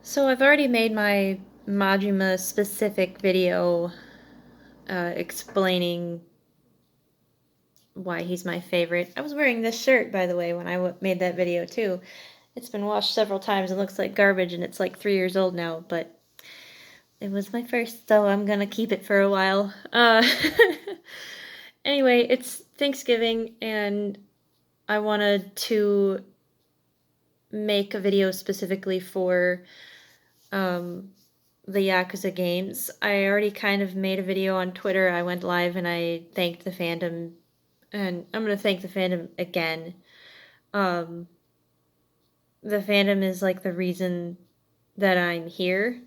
So I've already made my Majima specific video explaining why he's my favorite. I was wearing this shirt, by the way, when I made that video too. It's been washed several times and looks like garbage, and it's like 3 years old now, but it was my first, so I'm gonna keep it for a while. Anyway, it's Thanksgiving, and I wanted to make a video specifically for um, the Yakuza games. I already kind of made a video on Twitter. I went live and I thanked the fandom, and I'm gonna thank the fandom again. Um, the fandom is like the reason that I'm here.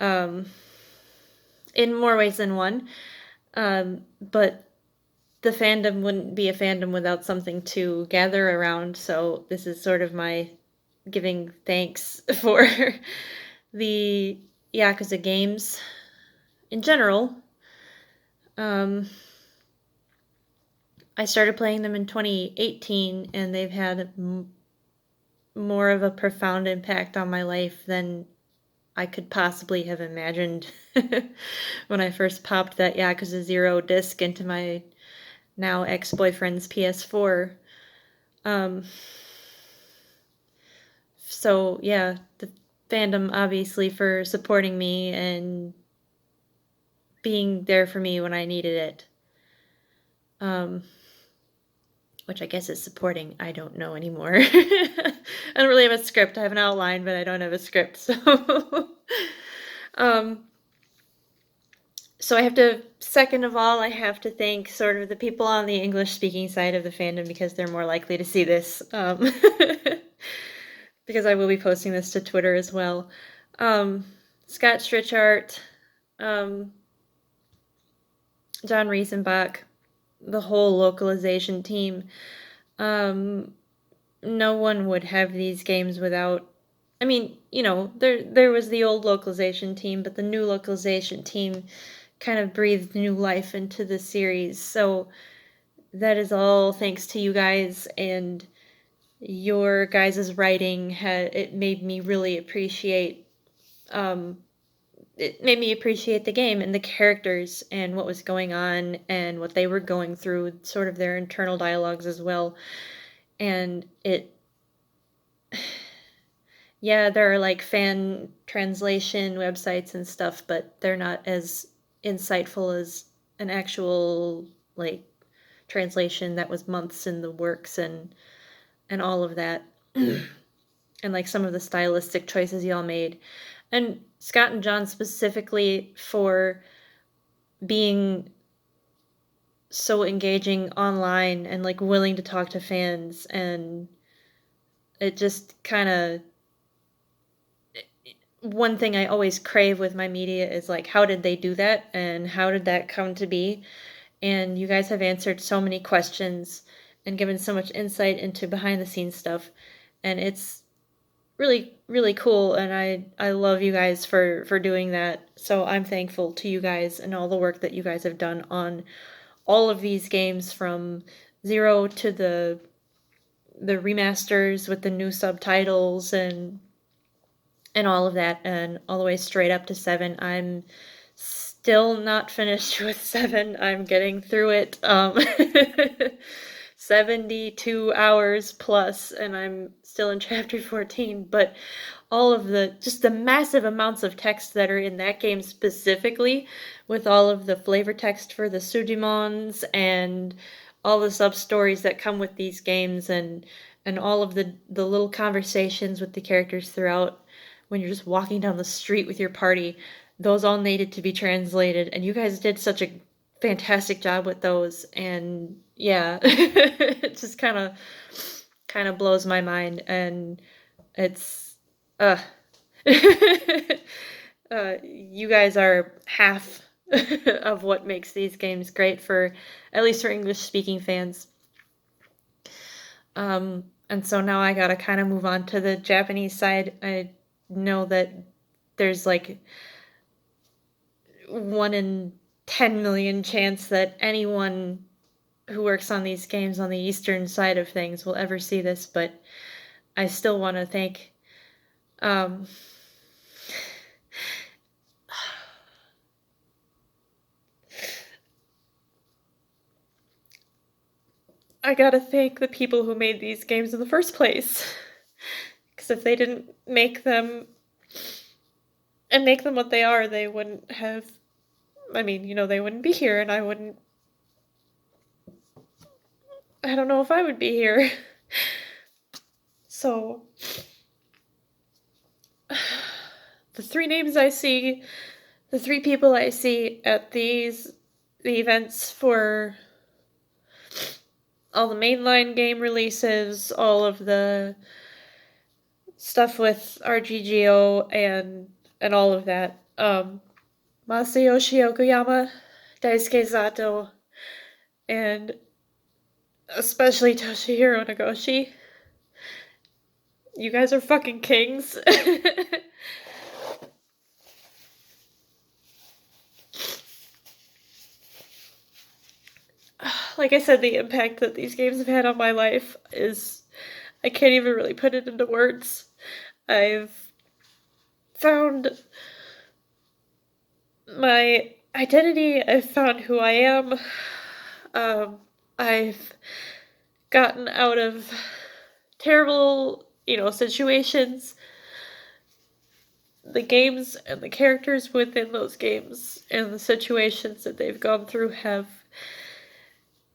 Um, in more ways than one. But the fandom wouldn't be a fandom without something to gather around. So this is sort of my giving thanks for the Yakuza games in general. Um, I started playing them in 2018, and they've had more of a profound impact on my life than I could possibly have imagined when I first popped that Yakuza 0 disc into my now ex-boyfriend's PS4. Um, so, yeah, the fandom obviously for supporting me and being there for me when I needed it. Um, which I guess is supporting. I don't know anymore. I don't really have a script. I have an outline, but I don't have a script. So, um, so I have to. Second of all, I have to thank sort of the people on the English-speaking side of the fandom because they're more likely to see this. Because I will be posting this to Twitter as well. Scott Strichart, um, John Riesenbach, the whole localization team. Um, no one would have these games without. I mean, there was the old localization team, but the new localization team kind of breathed new life into the series. So that is all thanks to you guys, and your guys' writing it made me really appreciate it made me appreciate the game and the characters and what was going on and what they were going through, sort of their internal dialogues as well. And yeah, there are like fan translation websites and stuff, but they're not as insightful as an actual like translation that was months in the works and all of that. And like some of the stylistic choices y'all made. And Scott and John specifically for being so engaging online and like willing to talk to fans, and it just kind of one thing I always crave with my media is like, how did they do that and how did that come to be? And you guys have answered so many questions and given so much insight into behind the scenes stuff, and it's really really cool, and I love you guys for doing that. So I'm thankful to you guys and all the work that you guys have done on all of these games, from 0 to the remasters with the new subtitles and all of that, and all the way straight up to 7. I'm still not finished with 7. I'm getting through it. 72 hours plus, and I'm still in chapter 14, but all of the massive amounts of text that are in that game specifically, with all of the flavor text for the Sujimons and all the sub stories that come with these games, and all of the little conversations with the characters throughout when you're just walking down the street with your party, those all needed to be translated, and you guys did such a fantastic job with those. And yeah, it just kind of blows my mind, and it's uh you guys are half of what makes these games great, for at least for English speaking fans. And so now I gotta kind of move on to the Japanese side. I know that there's like 1 in 10 million chance that anyone who works on these games on the eastern side of things will ever see this, but I still want to thank um, I gotta thank the people who made these games in the first place. Because if they didn't make them and make them what they are, they wouldn't have. I mean, they wouldn't be here, and I wouldn't. I don't know if I would be here. So, the three names I see, the three people I see at the events for all the mainline game releases, all of the stuff with RGGO and all of that. Masayoshi Okuyama, Daisuke Zato, and especially Toshihiro Nagoshi. You guys are fucking kings. Like I said, the impact that these games have had on my life is... I can't even really put it into words. I've found my identity. I've found who I am. I've gotten out of terrible, situations. The games and the characters within those games and the situations that they've gone through have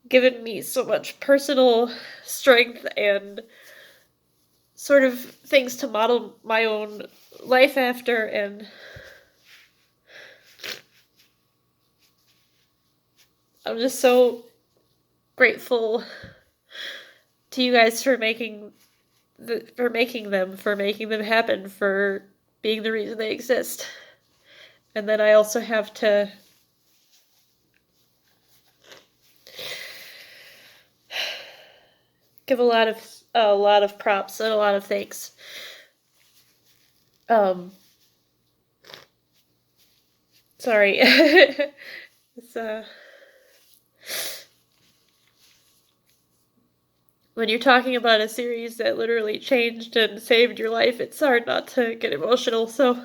given me so much personal strength and sort of things to model my own life after, and I'm just so grateful to you guys for making them happen, for being the reason they exist. And then I also have to give a lot of props and a lot of thanks. Sorry. It's when you're talking about a series that literally changed and saved your life, it's hard not to get emotional, so...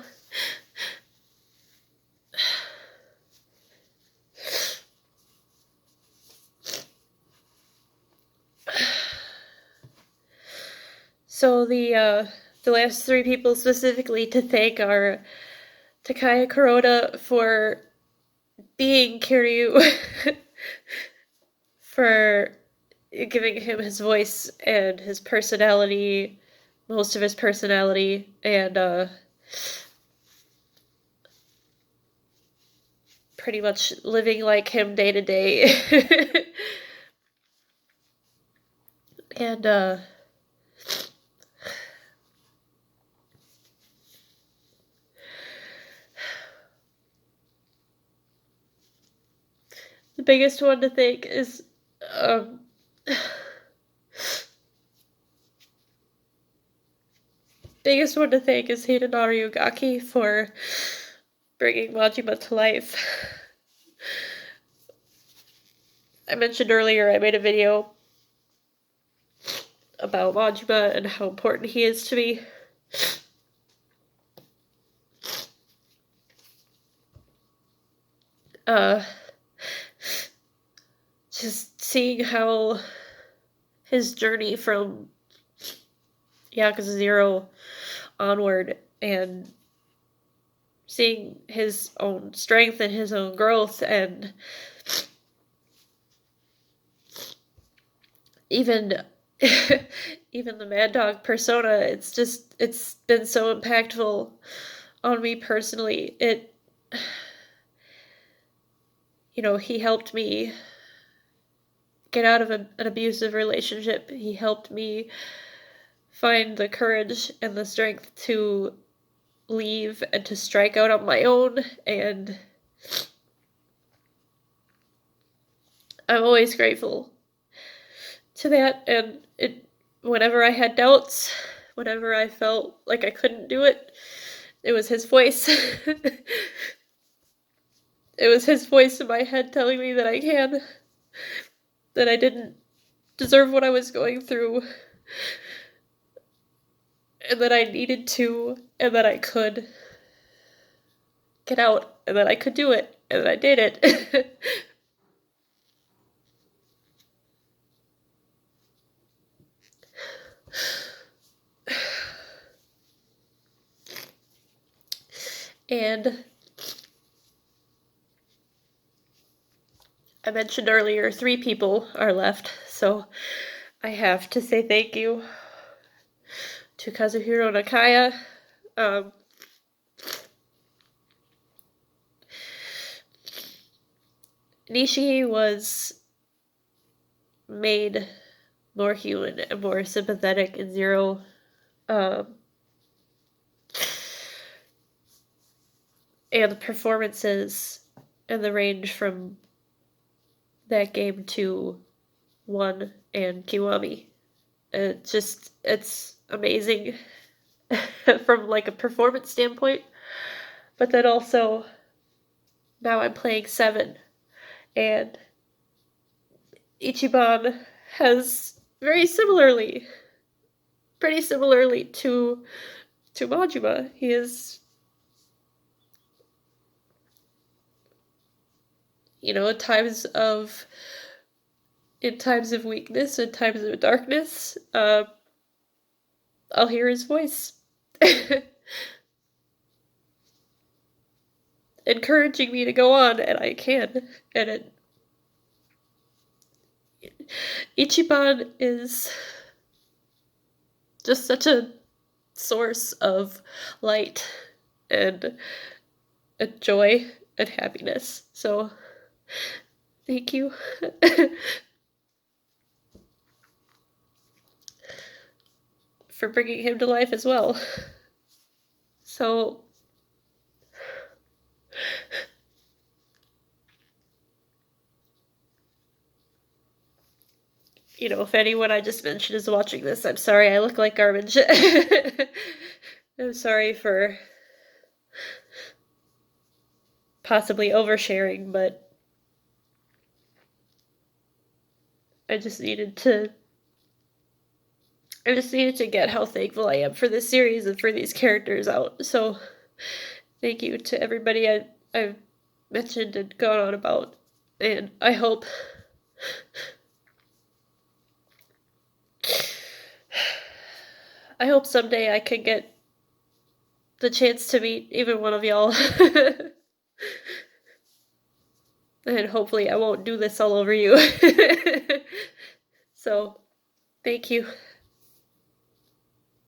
So the last three people specifically to thank are Takaya Kuroda for being Kiryu, for giving him his voice and his personality, most of his personality, and pretty much living like him day to day. And the biggest one to thank is Hidenari Ugaki for bringing Majima to life. I mentioned earlier I made a video about Majima and how important he is to me. Just seeing how his journey from Yakuza 0 onward, and seeing his own strength and his own growth, and even even the Mad Dog persona, it's been so impactful on me personally. He helped me get out of an abusive relationship. He helped me find the courage and the strength to leave and to strike out on my own, and I'm always grateful to that. And whenever I had doubts, whenever I felt like I couldn't do it, it was his voice. It was his voice in my head telling me that I can, that I didn't deserve what I was going through, and that I needed to, and that I could. get out, and that I could do it, and I did it. And I mentioned earlier, 3 people are left, so I have to say thank you to Kazuhiro Nakaya. Nishi was made more human and more sympathetic in Zero. And the performances and the range from that game to 1 and Kiwami. It's amazing from like a performance standpoint. But then also, now I'm playing 7, and Ichiban has pretty similarly to Majima. He is, you know, in times of weakness, in times of darkness, I'll hear his voice. Encouraging me to go on, and I can. And Ichiban is just such a source of light and joy and happiness. So, thank you. For bringing him to life as well. So, you know, if anyone I just mentioned is watching this, I'm sorry I look like garbage. I'm sorry for possibly oversharing, but I just needed to get how thankful I am for this series and for these characters out. So, thank you to everybody I've mentioned and gone on about. And I hope someday I can get the chance to meet even one of y'all. And hopefully I won't do this all over you. So, thank you.